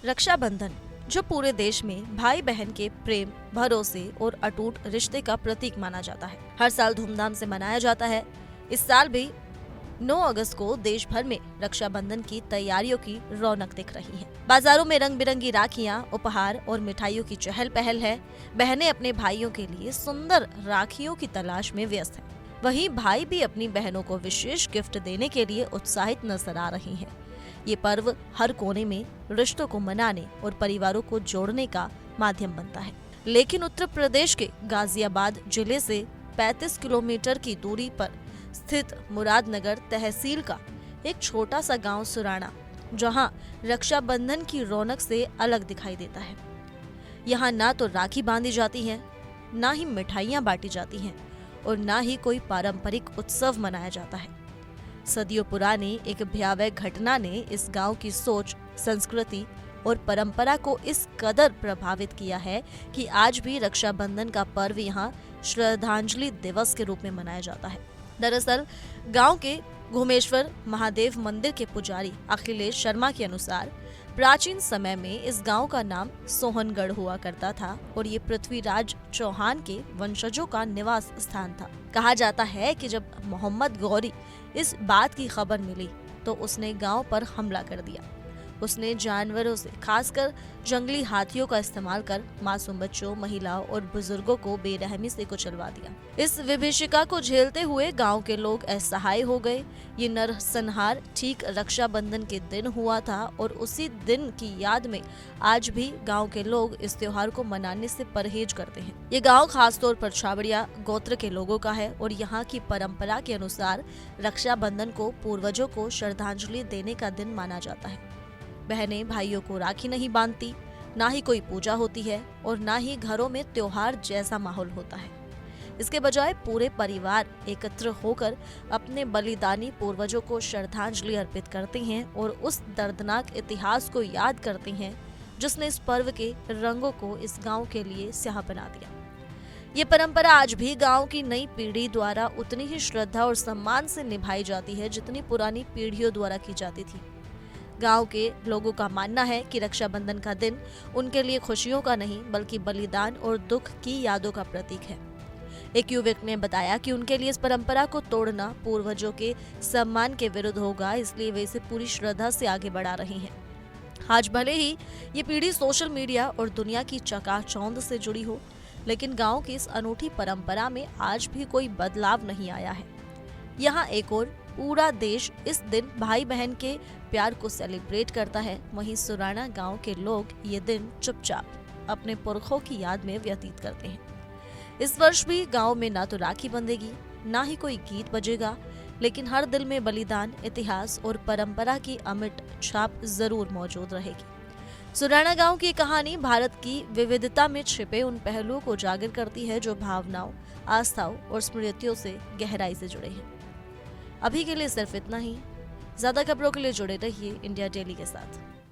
रक्षाबंधन, जो पूरे देश में भाई बहन के प्रेम, भरोसे और अटूट रिश्ते का प्रतीक माना जाता है, हर साल धूमधाम से मनाया जाता है। इस साल भी 9 अगस्त को देश भर में रक्षाबंधन की तैयारियों की रौनक दिख रही है। बाजारों में रंग बिरंगी राखियां, उपहार और मिठाइयों की चहल पहल है। बहनें अपने भाइयों के लिए सुंदर राखियों की तलाश में व्यस्त हैं। वहीं भाई भी अपनी बहनों को विशेष गिफ्ट देने के लिए उत्साहित नजर आ रही हैं। ये पर्व हर कोने में रिश्तों को मनाने और परिवारों को जोड़ने का माध्यम बनता है। लेकिन उत्तर प्रदेश के गाजियाबाद जिले से 35 किलोमीटर की दूरी पर स्थित मुरादनगर तहसील का एक छोटा सा गांव सुराना, जहां रक्षाबंधन की रौनक से अलग दिखाई देता है। यहाँ ना तो राखी बांधी जाती है, ना ही मिठाइयाँ बांटी जाती हैं और ना ही कोई पारंपरिक उत्सव मनाया जाता है। सदियों पुरानी एक भयावह घटना ने इस गांव की सोच, संस्कृति और परंपरा को इस कदर प्रभावित किया है कि आज भी रक्षाबंधन का पर्व यहाँ श्रद्धांजलि दिवस के रूप में मनाया जाता है। दरअसल गांव के घुमेश्वर महादेव मंदिर के पुजारी अखिलेश शर्मा के अनुसार प्राचीन समय में इस गांव का नाम सोहनगढ़ हुआ करता था और ये पृथ्वीराज चौहान के वंशजों का निवास स्थान था। कहा जाता है कि जब मोहम्मद गौरी इस बात की खबर मिली तो उसने गांव पर हमला कर दिया। उसने जानवरों से, खासकर जंगली हाथियों का इस्तेमाल कर मासूम बच्चों, महिलाओं और बुजुर्गों को बेरहमी से कुचलवा दिया। इस विभीषिका को झेलते हुए गांव के लोग असहाय हो गए। ये नरसंहार ठीक रक्षाबंधन के दिन हुआ था और उसी दिन की याद में आज भी गांव के लोग इस त्योहार को मनाने से परहेज करते हैं। ये गांव खासतौर पर छाबड़िया गोत्र के लोगों का है और यहाँ की परंपरा के अनुसार रक्षाबंधन को पूर्वजों को श्रद्धांजलि देने का दिन माना जाता है। बहनें भाइयों को राखी नहीं बांधती, ना ही कोई पूजा होती है और ना ही घरों में त्योहार जैसा माहौल होता है। इसके बजाय पूरे परिवार एकत्र होकर अपने बलिदानी पूर्वजों को श्रद्धांजलि अर्पित करते हैं और उस दर्दनाक इतिहास को याद करते हैं जिसने इस पर्व के रंगों को इस गांव के लिए स्याह बना दिया। ये परंपरा आज भी गांव की नई पीढ़ी द्वारा उतनी ही श्रद्धा और सम्मान से निभाई जाती है जितनी पुरानी पीढ़ियों द्वारा की जाती थी। गांव के लोगों का मानना है कि रक्षाबंधन का दिन उनके लिए खुशियों का नहीं बल्कि बलिदान और दुख की यादों का प्रतीक है। एक युवक ने बताया कि उनके लिए इस परंपरा को तोड़ना पूर्वजों के सम्मान के विरुद्ध होगा, इसलिए वे इसे पूरी श्रद्धा से आगे बढ़ा रहे हैं। आज भले ही ये पीढ़ी सोशल मीडिया और दुनिया की चकाचौंध से जुड़ी हो, लेकिन गांव की इस अनूठी परंपरा में आज भी कोई बदलाव नहीं आया है। यहाँ एक और पूरा देश इस दिन भाई बहन के प्यार को सेलिब्रेट करता है, वहीं सुराना गांव के लोग ये दिन चुपचाप अपने पुरखों की याद में व्यतीत करते हैं। इस वर्ष भी गांव में ना तो राखी बंधेगी, ना ही कोई गीत बजेगा, लेकिन हर दिल में बलिदान, इतिहास और परंपरा की अमिट छाप जरूर मौजूद रहेगी। सुराना गांव की कहानी भारत की विविधता में छिपे उन पहलुओं को उजागर करती है जो भावनाओं, आस्थाओं और स्मृतियों से गहराई से जुड़े हैं। अभी के लिए सिर्फ इतना ही। ज्यादा खबरों के लिए जुड़े रहिए इंडिया डेली के साथ।